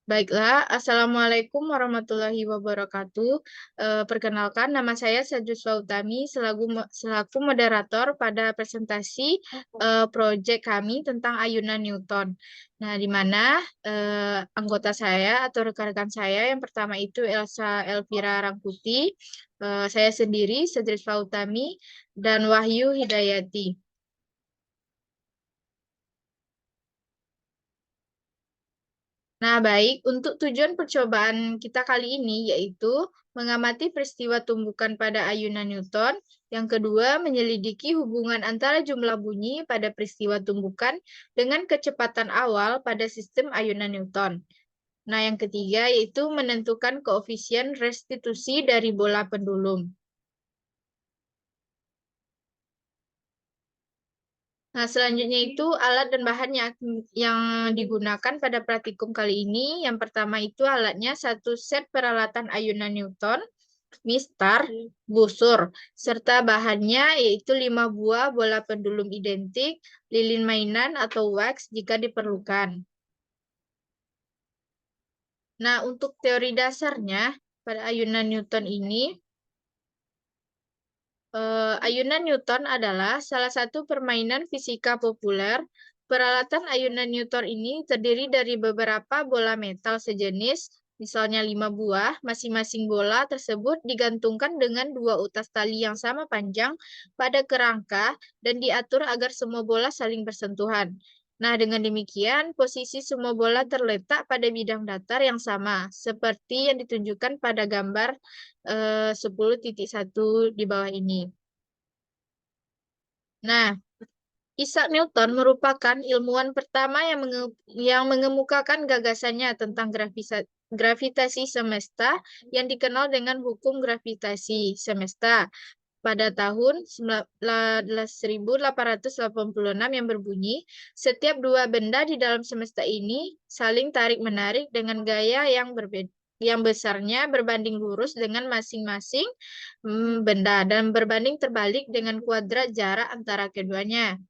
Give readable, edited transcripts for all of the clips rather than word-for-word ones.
Baiklah, Assalamualaikum warahmatullahi wabarakatuh. Perkenalkan, nama saya Sajuswa Utami selaku moderator pada presentasi proyek kami tentang ayunan Newton. Nah, di mana anggota saya atau rekan-rekan saya yang pertama itu Elsa Elvira Rangkuti, saya sendiri Sajuswa Utami, dan Wahyu Hidayati. Nah, baik. Untuk tujuan percobaan kita kali ini yaitu mengamati peristiwa tumbukan pada ayunan Newton. Yang kedua, menyelidiki hubungan antara jumlah bunyi pada peristiwa tumbukan dengan kecepatan awal pada sistem ayunan Newton. Nah, yang ketiga yaitu menentukan koefisien restitusi dari bola pendulum. Nah, selanjutnya itu alat dan bahan yang digunakan pada praktikum kali ini. Yang pertama itu alatnya satu set peralatan ayunan Newton, mistar, busur, serta bahannya yaitu 5 buah bola pendulum identik, lilin mainan atau wax jika diperlukan. Nah, untuk teori dasarnya pada ayunan Newton ini, ayunan Newton adalah salah satu permainan fisika populer. Peralatan ayunan Newton ini terdiri dari beberapa bola metal sejenis, misalnya 5 buah. Masing-masing bola tersebut digantungkan dengan dua utas tali yang sama panjang pada kerangka dan diatur agar semua bola saling bersentuhan. Nah, dengan demikian, posisi semua bola terletak pada bidang datar yang sama, seperti yang ditunjukkan pada gambar 10.1 di bawah ini. Nah, Isaac Newton merupakan ilmuwan pertama yang mengemukakan gagasannya tentang gravitasi semesta yang dikenal dengan hukum gravitasi semesta pada tahun 1886 yang berbunyi, setiap dua benda di dalam semesta ini saling tarik-menarik dengan gaya yang berbeda, yang besarnya berbanding lurus dengan masing-masing benda dan berbanding terbalik dengan kuadrat jarak antara keduanya.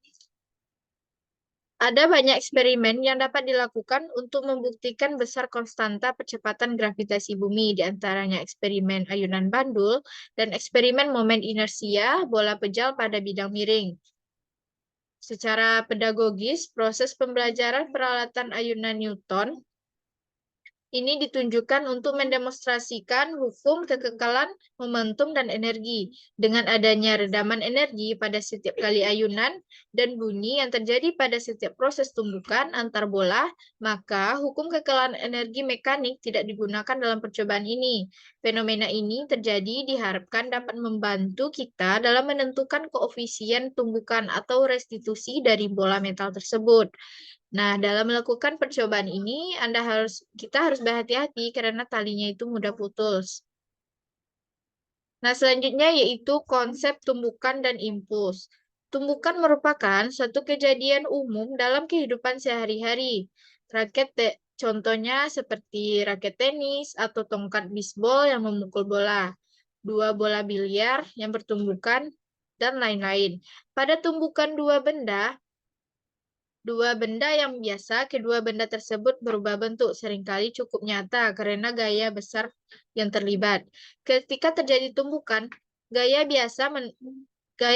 Ada banyak eksperimen yang dapat dilakukan untuk membuktikan besar konstanta percepatan gravitasi bumi, di antaranya eksperimen ayunan bandul dan eksperimen momen inersia bola pejal pada bidang miring. Secara pedagogis, proses pembelajaran peralatan ayunan Newton ini ditunjukkan untuk mendemonstrasikan hukum kekekalan momentum dan energi. Dengan adanya redaman energi pada setiap kali ayunan dan bunyi yang terjadi pada setiap proses tumbukan antar bola, maka hukum kekekalan energi mekanik tidak digunakan dalam percobaan ini. Fenomena ini terjadi diharapkan dapat membantu kita dalam menentukan koefisien tumbukan atau restitusi dari bola metal tersebut. Nah, dalam melakukan percobaan ini, kita harus berhati-hati karena talinya itu mudah putus. Nah, selanjutnya yaitu konsep tumbukan dan impuls. Tumbukan merupakan suatu kejadian umum dalam kehidupan sehari-hari. Contohnya seperti raket tenis atau tongkat bisbol yang memukul bola, dua bola biliar yang bertumbukan, dan lain-lain. Pada tumbukan dua benda yang biasa, kedua benda tersebut berubah bentuk, seringkali cukup nyata karena gaya besar yang terlibat. Ketika terjadi tumbukan, gaya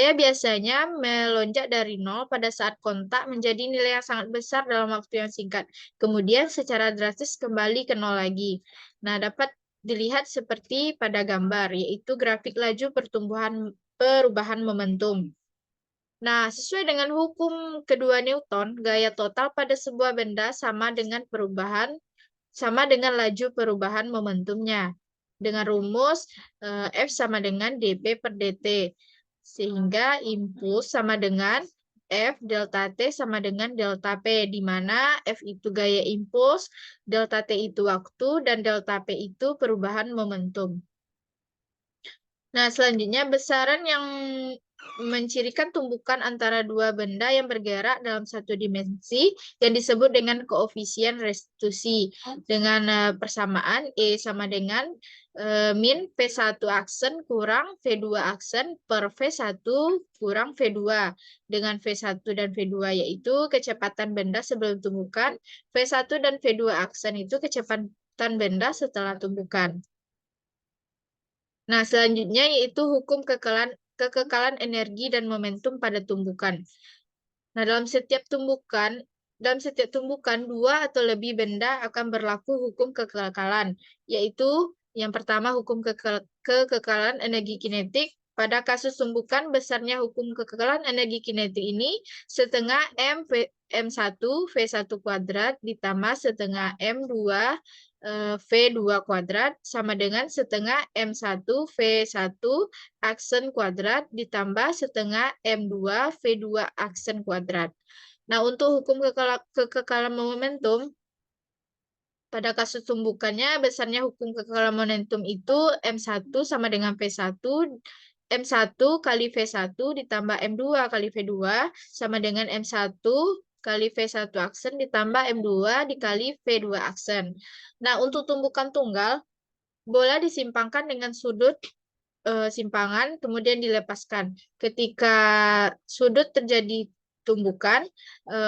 biasanya melonjak dari nol pada saat kontak menjadi nilai yang sangat besar dalam waktu yang singkat. Kemudian secara drastis kembali ke nol lagi. Nah, dapat dilihat seperti pada gambar, yaitu grafik laju perubahan momentum. Nah, sesuai dengan hukum kedua Newton, gaya total pada sebuah benda sama dengan laju perubahan momentumnya. Dengan rumus F sama dengan dP per dt. Sehingga impuls sama dengan F delta T sama dengan delta P, di mana F itu gaya impuls, delta T itu waktu, dan delta P itu perubahan momentum. Nah, selanjutnya mencirikan tumbukan antara dua benda yang bergerak dalam satu dimensi yang disebut dengan koefisien restitusi. Dengan persamaan E sama dengan min V1 aksen kurang V2 aksen per V1 kurang V2. Dengan V1 dan V2 yaitu kecepatan benda sebelum tumbukan, V1 dan V2 aksen itu kecepatan benda setelah tumbukan. Nah, selanjutnya yaitu hukum kekekalan energi dan momentum pada tumbukan. Nah, dalam setiap tumbukan dua atau lebih benda akan berlaku hukum kekekalan, yaitu yang pertama hukum kekekalan energi kinetik. Pada kasus tumbukan, besarnya hukum kekekalan energi kinetik ini setengah M1 V1 kuadrat ditambah setengah M2 V2 kuadrat sama dengan setengah M1 V1 aksen kuadrat ditambah setengah M2 V2 aksen kuadrat. Nah, untuk hukum kekekalan momentum, pada kasus tumbukannya, besarnya hukum kekekalan momentum itu M1 sama dengan V1, M1 kali V1 ditambah M2 kali V2 sama dengan M1 kali V1 aksen ditambah M2 dikali V2 aksen. Nah, untuk tumbukan tunggal, bola disimpangkan dengan sudut simpangan, kemudian dilepaskan. Ketika sudut terjadi tumbukan,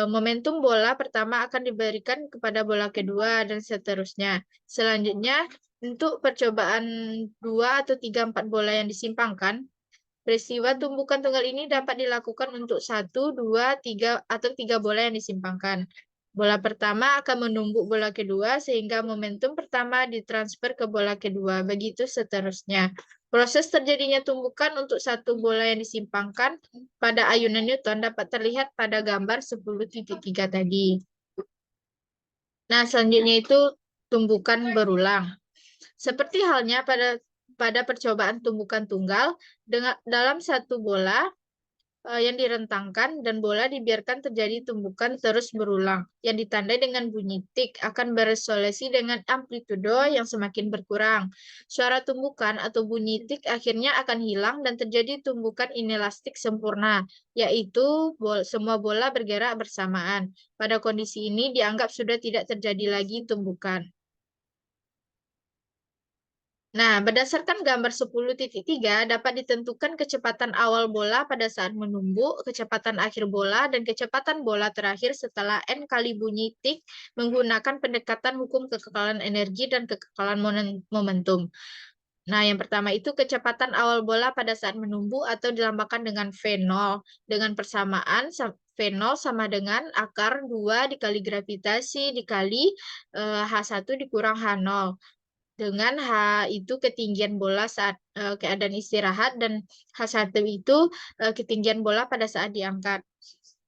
momentum bola pertama akan diberikan kepada bola kedua, dan seterusnya. Selanjutnya, untuk percobaan 2 atau 3, 4 bola yang disimpangkan, peristiwa tumbukan tunggal ini dapat dilakukan untuk 1, 2, 3, atau 3 bola yang disimpangkan. Bola pertama akan menumbuk bola kedua sehingga momentum pertama ditransfer ke bola kedua. Begitu seterusnya. Proses terjadinya tumbukan untuk satu bola yang disimpangkan pada ayunan Newton dapat terlihat pada gambar 10.3 tadi. Nah, selanjutnya itu tumbukan berulang. Seperti halnya pada percobaan tumbukan tunggal, dalam satu bola yang direntangkan dan bola dibiarkan terjadi tumbukan terus berulang yang ditandai dengan bunyi tik akan beresolusi dengan amplitudo yang semakin berkurang. Suara tumbukan atau bunyi tik akhirnya akan hilang dan terjadi tumbukan inelastik sempurna, yaitu semua bola bergerak bersamaan. Pada kondisi ini dianggap sudah tidak terjadi lagi tumbukan. Nah, berdasarkan gambar 10.3 dapat ditentukan kecepatan awal bola pada saat menumbuk, kecepatan akhir bola, dan kecepatan bola terakhir setelah N kali bunyi tik menggunakan pendekatan hukum kekekalan energi dan kekekalan momentum. Nah, yang pertama itu kecepatan awal bola pada saat menumbuk atau dilambangkan dengan V0. Dengan persamaan V0 sama dengan akar 2 dikali gravitasi dikali H1 dikurang H0. Dengan H itu ketinggian bola saat keadaan istirahat dan H1 itu ketinggian bola pada saat diangkat.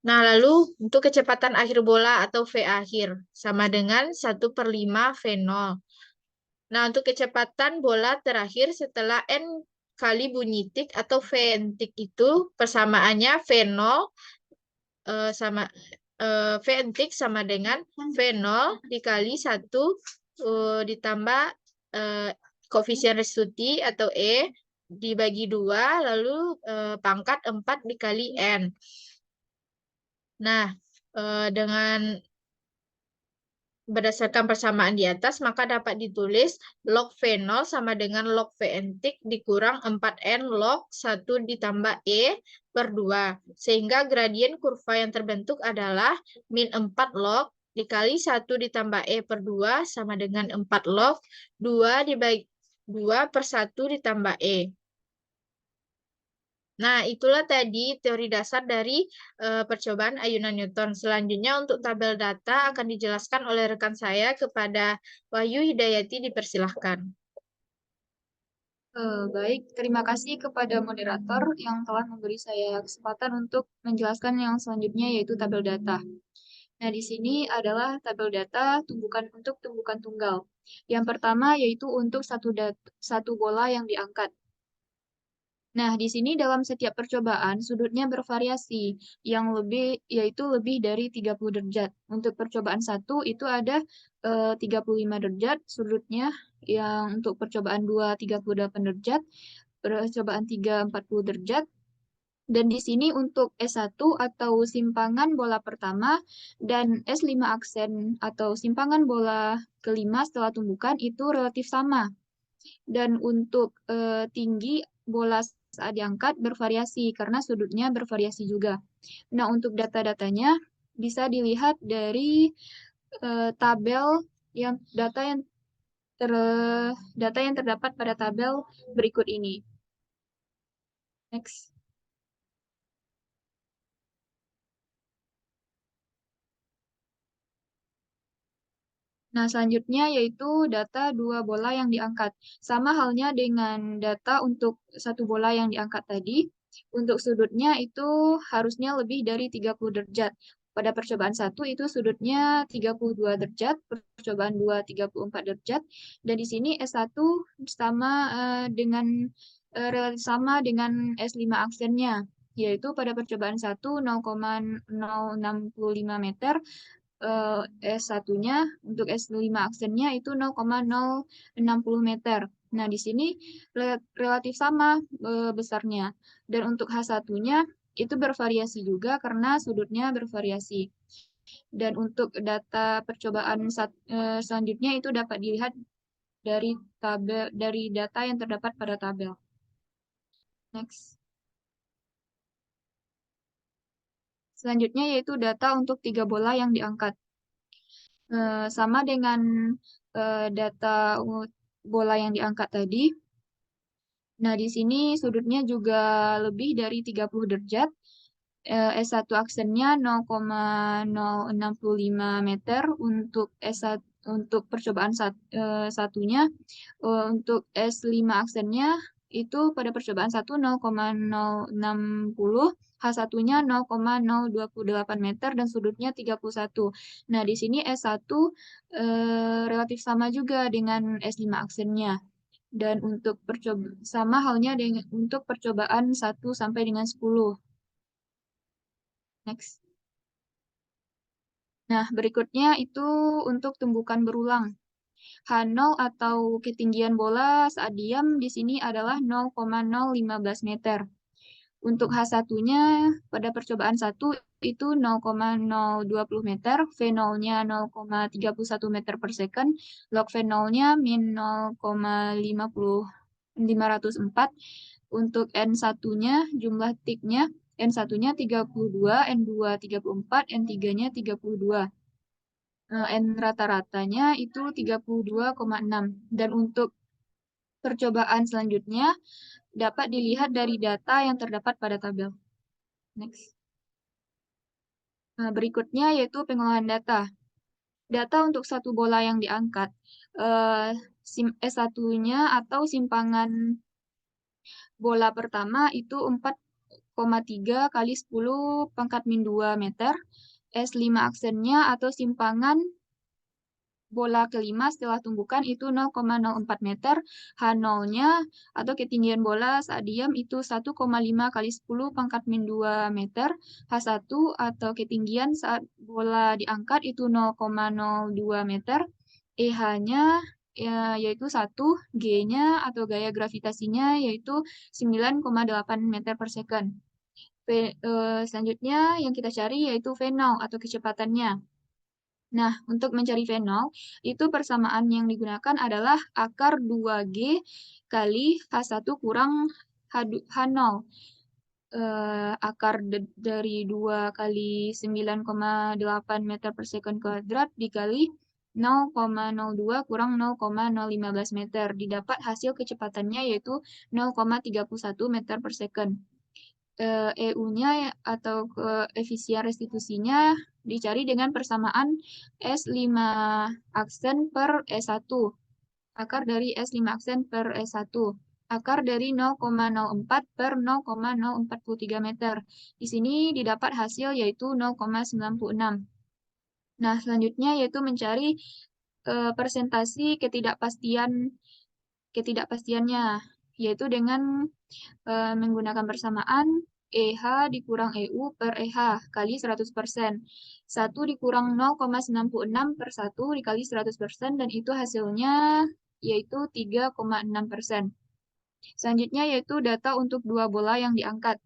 Nah, lalu untuk kecepatan akhir bola atau V akhir sama dengan 1/5 V0. Nah, untuk kecepatan bola terakhir setelah N kali bunyi tik atau V tik itu persamaannya V0 sama V tik sama dengan V0 dikali 1 ditambah koefisien restitusi atau E dibagi 2, lalu pangkat 4 dikali N. Nah, dengan berdasarkan persamaan di atas, maka dapat ditulis log V0 sama dengan log Vn tik dikurang 4N log 1 ditambah E per 2. Sehingga gradien kurva yang terbentuk adalah min 4 log dikali 1 ditambah E per 2 sama dengan 4 log 2 dibagi 2 per 1 ditambah E. Nah, itulah tadi teori dasar dari percobaan ayunan Newton. Selanjutnya untuk tabel data akan dijelaskan oleh rekan saya kepada Wahyu Hidayati, dipersilahkan. Baik, terima kasih kepada moderator yang telah memberi saya kesempatan untuk menjelaskan yang selanjutnya yaitu tabel data. Nah, di sini adalah tabel data untuk tumbukan tunggal. Yang pertama yaitu untuk satu bola yang diangkat. Nah, di sini dalam setiap percobaan sudutnya bervariasi, yaitu lebih dari 30 derajat. Untuk percobaan 1 itu ada 35 derajat sudutnya, yang untuk percobaan 2 38 derajat, percobaan 3 40 derajat, Dan di sini untuk S1 atau simpangan bola pertama dan S5 aksen atau simpangan bola kelima setelah tumbukan itu relatif sama. Dan untuk tinggi bola saat diangkat bervariasi karena sudutnya bervariasi juga. Nah, untuk data-datanya bisa dilihat dari tabel yang ter, data yang terdapat pada tabel berikut ini. Next. Nah, selanjutnya yaitu data dua bola yang diangkat. Sama halnya dengan data untuk satu bola yang diangkat tadi. Untuk sudutnya itu harusnya lebih dari 30 derajat. Pada percobaan 1 itu sudutnya 32 derajat, percobaan 2 34 derajat. Dan di sini S1 sama relatif sama dengan S5 aksennya, yaitu pada percobaan 1 0,065 meter, S1-nya untuk S5 aksennya itu 0,060 meter. Nah, di sini relatif sama besarnya. Dan untuk H1-nya itu bervariasi juga karena sudutnya bervariasi. Dan untuk data percobaan selanjutnya itu dapat dilihat dari data yang terdapat pada tabel. Next. Selanjutnya yaitu data untuk 3 bola yang diangkat. Sama dengan data bola yang diangkat tadi. Nah, di sini sudutnya juga lebih dari 30 derajat. S1 aksennya 0,065 meter untuk untuk percobaan satunya. Untuk S5 aksennya itu pada percobaan 1 0,060, H1-nya 0,028 meter dan sudutnya 31. Nah, di sini S1 relatif sama juga dengan S5 aksennya. Dan untuk sama halnya dengan untuk percobaan 1 sampai dengan 10. Next. Nah, berikutnya itu untuk tumbukan berulang. H0 atau ketinggian bola saat diam di sini adalah 0,015 meter. Untuk H1-nya pada percobaan 1 itu 0,020 meter, V0-nya 0,31 meter per second, log V0-nya min 0,504. Untuk N1-nya jumlah ticknya N1-nya 32, N2 34, N3-nya 32. N rata-ratanya itu 32,6. Dan untuk percobaan selanjutnya dapat dilihat dari data yang terdapat pada tabel. Next. Nah, berikutnya yaitu pengolahan data. Data untuk satu bola yang diangkat. S1-nya atau simpangan bola pertama itu 4,3 kali 10 pangkat min 2 meter. S5 aksennya atau simpangan bola kelima setelah tumbukan itu 0,04 meter. H0-nya atau ketinggian bola saat diam itu 1,5 kali 10 pangkat min 2 meter. H1 atau ketinggian saat bola diangkat itu 0,02 meter. EH-nya yaitu 1, G-nya atau gaya gravitasinya yaitu 9,8 meter per second. Selanjutnya yang kita cari yaitu V0 atau kecepatannya. Nah, untuk mencari V0, itu persamaan yang digunakan adalah akar 2G kali H1 kurang H0. Akar dari 2 kali 9,8 meter per second kuadrat dikali 0,02 kurang 0,015 meter. Didapat hasil kecepatannya yaitu 0,31 meter per second. EU-nya atau koefisien restitusinya dicari dengan persamaan S5 aksen per S1. Akar dari S5 aksen per S1. Akar dari 0,04 per 0,043 meter. Di sini didapat hasil yaitu 0,96. Nah, selanjutnya yaitu mencari persentasi ketidakpastiannya, yaitu dengan menggunakan persamaan EH dikurang EU per EH kali 100%. 1 dikurang 0,96 per 1 dikali 100% dan itu hasilnya yaitu 3,6%. Selanjutnya yaitu data untuk dua bola yang diangkat.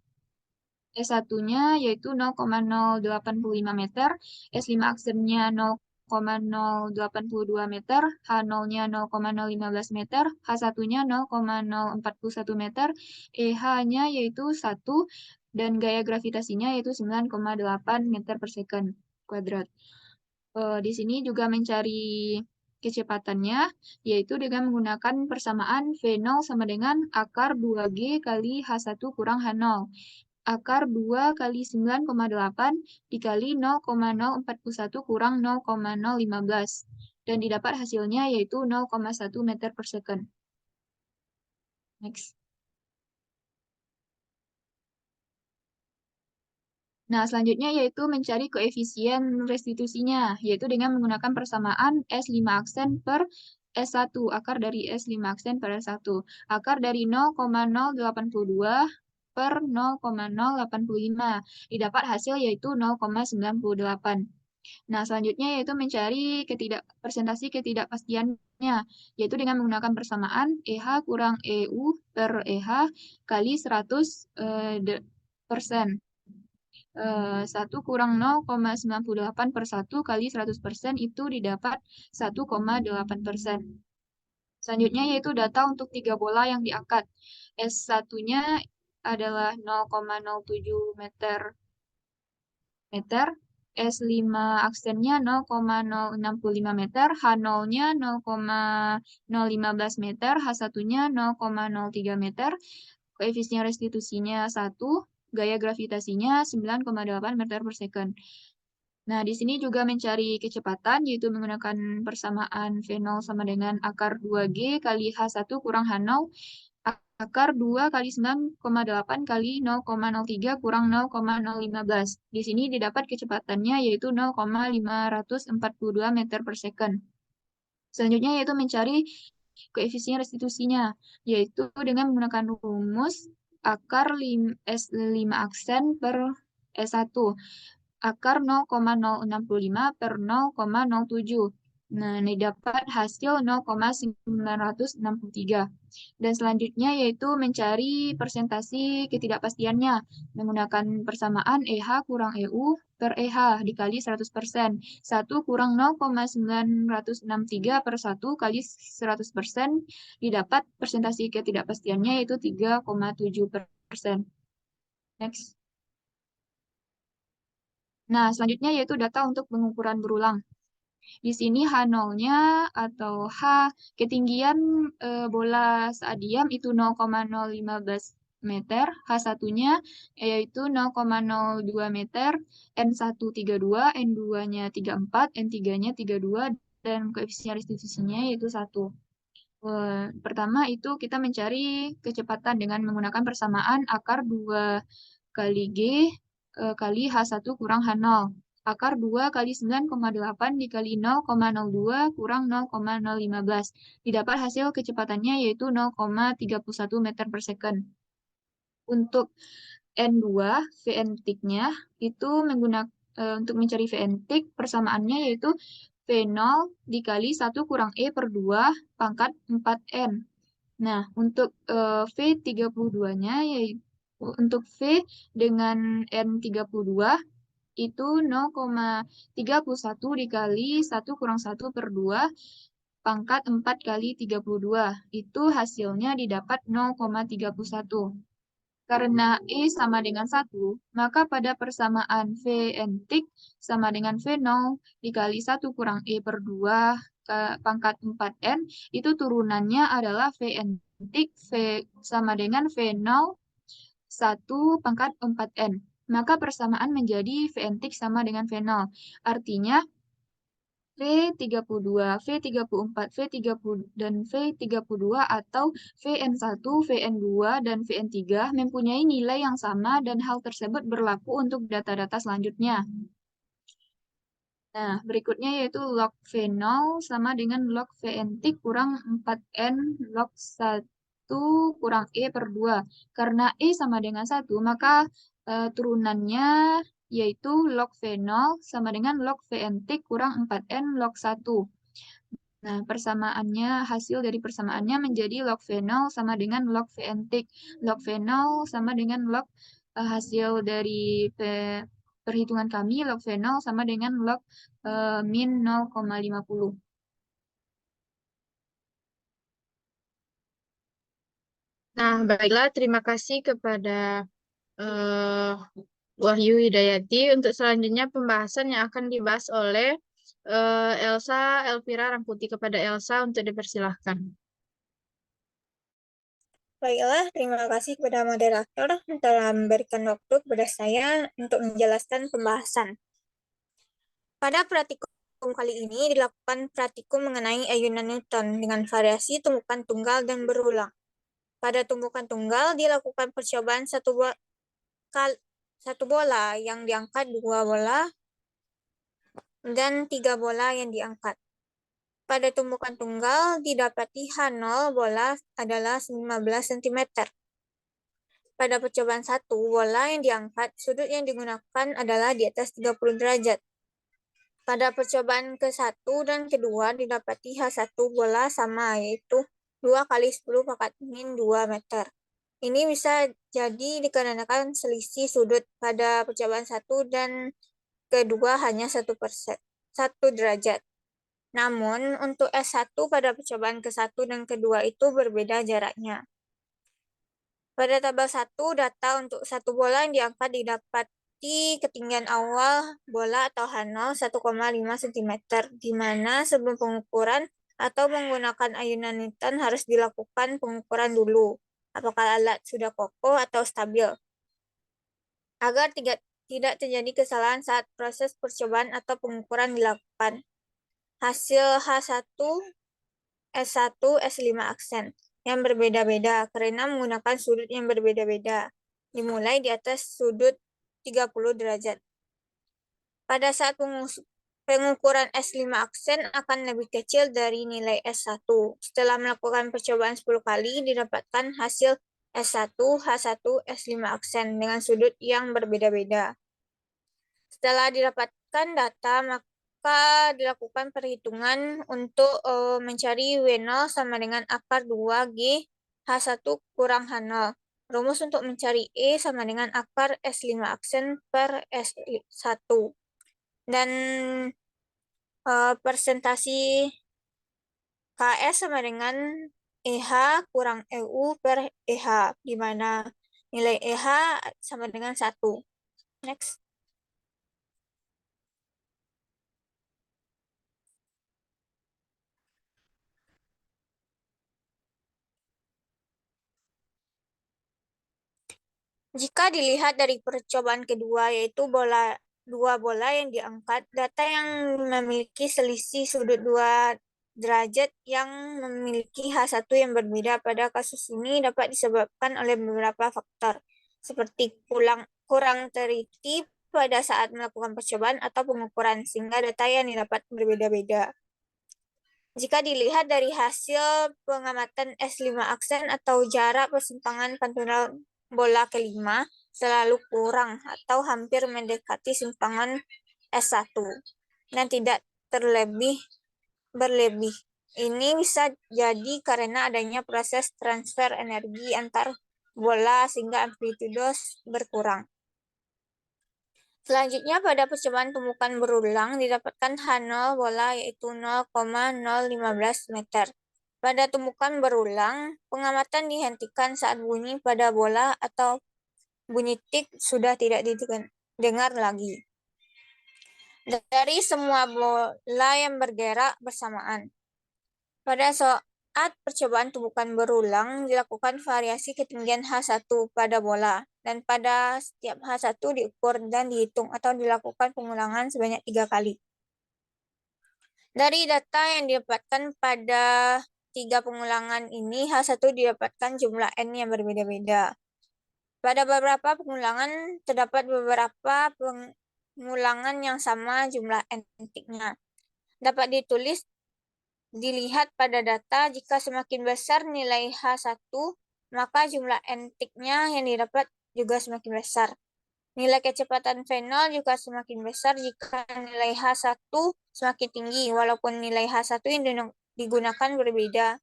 S1-nya yaitu 0,085 meter, S5 aksennya 0,082 meter, H0-nya 0,015 meter, H1-nya 0,041 meter, EH-nya yaitu 1, dan gaya gravitasinya yaitu 9,8 meter per second kuadrat. Di sini juga mencari kecepatannya, yaitu dengan menggunakan persamaan V0 sama dengan akar 2G kali H1 kurang H0. Akar 2 kali 9,8 dikali 0,041 kurang 0,015. Dan didapat hasilnya yaitu 0,1 meter per second. Next. Nah, selanjutnya yaitu mencari koefisien restitusinya, yaitu dengan menggunakan persamaan S5 aksen per S1, akar dari S5 aksen per S1. Akar dari 0,082 per 0,085. Didapat hasil yaitu 0,98. Nah, selanjutnya yaitu mencari presentasi ketidakpastiannya, yaitu dengan menggunakan persamaan EH kurang EU per EH kali 100 persen. 1 kurang 0,98 per 1 kali 100% itu didapat 1,8%. Selanjutnya yaitu data untuk 3 bola yang diangkat. S1-nya adalah 0,07 meter, S5 aksennya 0,065 meter, H0-nya 0,015 meter, H1-nya 0,03 meter, koefisien restitusinya 1, gaya gravitasinya 9,8 meter per second. Nah, di sini juga mencari kecepatan, yaitu menggunakan persamaan V0 sama dengan akar 2G kali H1 kurang H0, akar 2 kali 9,8 kali 0,03 kurang 0,015. Di sini didapat kecepatannya yaitu 0,542 meter per second. Selanjutnya yaitu mencari koefisien restitusinya, yaitu dengan menggunakan rumus akar S5 aksen per S1. Akar 0,065 per 0,07. Nah, ini dapat hasil 0,963. Dan selanjutnya yaitu mencari persentasi ketidakpastiannya menggunakan persamaan EH kurang EU per EH dikali 100%. 1 kurang 0,963 per 1 kali 100% didapat persentasi ketidakpastiannya yaitu 3,7%. Next. Nah, selanjutnya yaitu data untuk pengukuran berulang. Di sini H0-nya atau H ketinggian bola saat diam itu 0,015 meter, H1-nya yaitu 0,02 meter, N1 32, N2-nya 34, N3-nya 32, dan koefisien restitusinya yaitu 1. Pertama itu kita mencari kecepatan dengan menggunakan persamaan akar 2 kali G kali H1 kurang H0. Akar 2 kali 9,8 dikali 0,02 kurang 0,015. Didapat hasil kecepatannya yaitu 0,31 meter per second. Untuk N2, VN-nya itu untuk mencari VN-tik persamaannya yaitu V0 dikali 1 kurang E per 2 pangkat 4N. Nah, untuk V32-nya yaitu untuk V dengan N32 itu 0,31 dikali 1 kurang 1 per 2 pangkat 4 kali 32. Itu hasilnya didapat 0,31. Karena E sama dengan 1, maka pada persamaan VN-tik sama dengan V0 dikali 1 kurang E per 2 pangkat 4N, itu turunannya adalah VN-tik sama dengan V0 1 pangkat 4N. Maka persamaan menjadi VN-tik sama dengan V0. Artinya V32, V34, V30, dan V32 atau VN1, VN2, dan VN3 mempunyai nilai yang sama dan hal tersebut berlaku untuk data-data selanjutnya. Nah, berikutnya yaitu log V0 sama dengan log VN-tik kurang 4N log 1 kurang E per 2. Karena E sama dengan 1, maka turunannya yaitu log V0 sama dengan log VN-tik kurang 4N log 1. Nah, hasil dari persamaannya menjadi log V0 sama dengan log VN-tik. Log V0 sama dengan log hasil dari perhitungan kami, log V0 sama dengan log min 0,50. Nah, baiklah, terima kasih kepada eh, Wahyu Hidayati. Untuk selanjutnya pembahasan yang akan dibahas oleh Elsa Elvira Rangkuti. Kepada Elsa untuk dipersilahkan. Baiklah, terima kasih kepada moderator telah memberikan waktu kepada saya untuk menjelaskan pembahasan. Pada praktikum kali ini dilakukan praktikum mengenai ayunan Newton dengan variasi tumbukan tunggal dan berulang. Pada tumbukan tunggal dilakukan percobaan satu bola yang diangkat, 2 bola, dan 3 bola yang diangkat. Pada tumbukan tunggal didapati H0 bola adalah 15 cm. Pada percobaan 1 bola yang diangkat, sudut yang digunakan adalah di atas 30 derajat. Pada percobaan ke-1 dan kedua didapati H1 bola sama, yaitu 2 kali 10 pangkat min 2 meter. Ini bisa jadi dikarenakan selisih sudut pada percobaan 1 dan kedua hanya 1 derajat. Namun, untuk S1 pada percobaan ke-1 dan kedua itu berbeda jaraknya. Pada tabel 1, data untuk satu bola yang diangkat didapati ketinggian awal bola atau H0 1,5 cm, di mana sebelum pengukuran atau menggunakan ayunan Newton harus dilakukan pengukuran dulu, apakah alat sudah kokoh atau stabil, agar tidak terjadi kesalahan saat proses percobaan atau pengukuran dilakukan. Hasil H1, S1, S5 aksen yang berbeda-beda karena menggunakan sudut yang berbeda-beda, dimulai di atas sudut 30 derajat. Pada saat pengukuran S5 aksen akan lebih kecil dari nilai S1. Setelah melakukan percobaan 10 kali, didapatkan hasil S1, H1, S5 aksen dengan sudut yang berbeda-beda. Setelah didapatkan data, maka dilakukan perhitungan untuk mencari W0 sama dengan akar 2G H1 kurang H0. Rumus untuk mencari E sama dengan akar S5 aksen per S1. Dan persentasi KS sama dengan EH kurang EU per EH, di mana nilai EH sama dengan 1. Next. Jika dilihat dari percobaan kedua, yaitu dua bola yang diangkat, data yang memiliki selisih sudut 2 derajat yang memiliki H1 yang berbeda pada kasus ini dapat disebabkan oleh beberapa faktor, seperti kurang teliti pada saat melakukan percobaan atau pengukuran, sehingga data yang didapat berbeda-beda. Jika dilihat dari hasil pengamatan S5 aksen atau jarak persimpangan pantulan bola kelima selalu kurang atau hampir mendekati simpangan S1 dan tidak berlebih. Ini bisa jadi karena adanya proses transfer energi antar bola sehingga amplitudo berkurang. Selanjutnya, pada percobaan tumbukan berulang didapatkan H0 bola yaitu 0,015 meter. Pada tumbukan berulang, pengamatan dihentikan saat bunyi pada bola atau bunyi tik sudah tidak didengar lagi. Dari semua bola yang bergerak bersamaan. Pada saat percobaan tumbukan berulang, dilakukan variasi ketinggian H1 pada bola, dan pada setiap H1 diukur dan dihitung atau dilakukan pengulangan sebanyak 3 kali. Dari data yang didapatkan pada 3 pengulangan ini, H1 didapatkan jumlah N yang berbeda-beda. Pada beberapa pengulangan, terdapat beberapa pengulangan yang sama jumlah N-tiknya. Dapat dilihat pada data, jika semakin besar nilai H1, maka jumlah N-tiknya yang didapat juga semakin besar. Nilai kecepatan V0 juga semakin besar jika nilai H1 semakin tinggi, walaupun nilai H1 yang digunakan berbeda.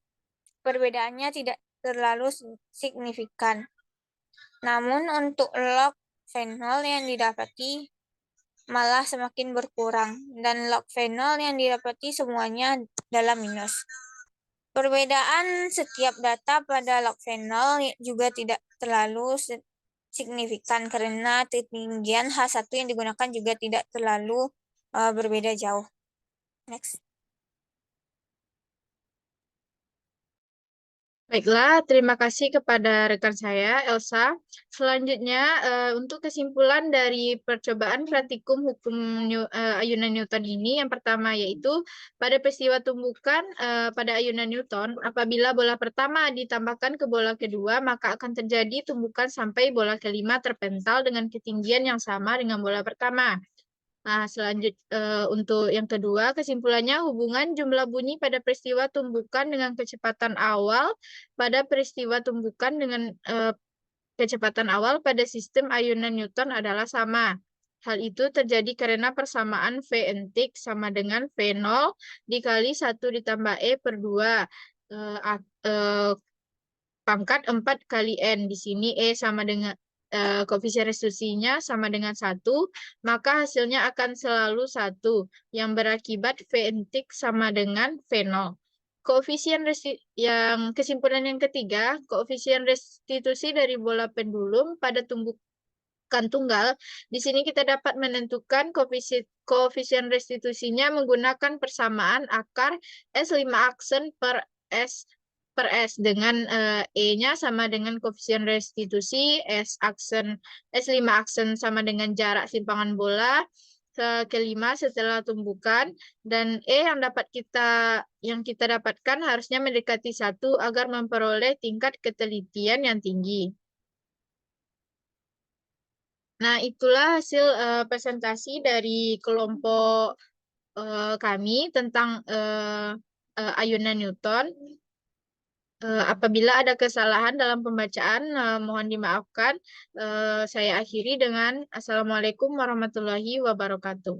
Perbedaannya tidak terlalu signifikan. Namun untuk log fenol yang didapati malah semakin berkurang, dan log fenol yang didapati semuanya dalam minus. Perbedaan setiap data pada log fenol juga tidak terlalu signifikan karena ketinggian H1 yang digunakan juga tidak terlalu berbeda jauh. Next. Baiklah, terima kasih kepada rekan saya, Elsa. Selanjutnya, untuk kesimpulan dari percobaan praktikum hukum ayunan Newton ini, yang pertama yaitu pada peristiwa tumbukan pada ayunan Newton, apabila bola pertama ditambahkan ke bola kedua, maka akan terjadi tumbukan sampai bola kelima terpental dengan ketinggian yang sama dengan bola pertama. Nah, untuk yang kedua, kesimpulannya hubungan jumlah bunyi pada peristiwa tumbukan dengan kecepatan awal pada peristiwa tumbukan dengan kecepatan awal pada sistem ayunan Newton adalah sama. Hal itu terjadi karena persamaan V entik sama dengan V0 dikali 1 ditambah E per 2 pangkat 4 kali N. Di sini E sama dengan koefisien restitusinya sama dengan 1, maka hasilnya akan selalu 1, yang berakibat V entik sama dengan V0. Kesimpulan yang ketiga, koefisien restitusi dari bola pendulum pada tumbukan tunggal. Di sini kita dapat menentukan koefisien restitusinya menggunakan persamaan akar S5 aksen per S dengan E-nya sama dengan koefisien restitusi, S5 aksen sama dengan jarak simpangan bola kelima setelah tumbukan, dan E yang kita dapatkan harusnya mendekati 1 agar memperoleh tingkat ketelitian yang tinggi. Nah, itulah hasil presentasi dari kelompok kami tentang ayunan Newton. Apabila ada kesalahan dalam pembacaan, mohon dimaafkan. Saya akhiri dengan Assalamualaikum warahmatullahi wabarakatuh.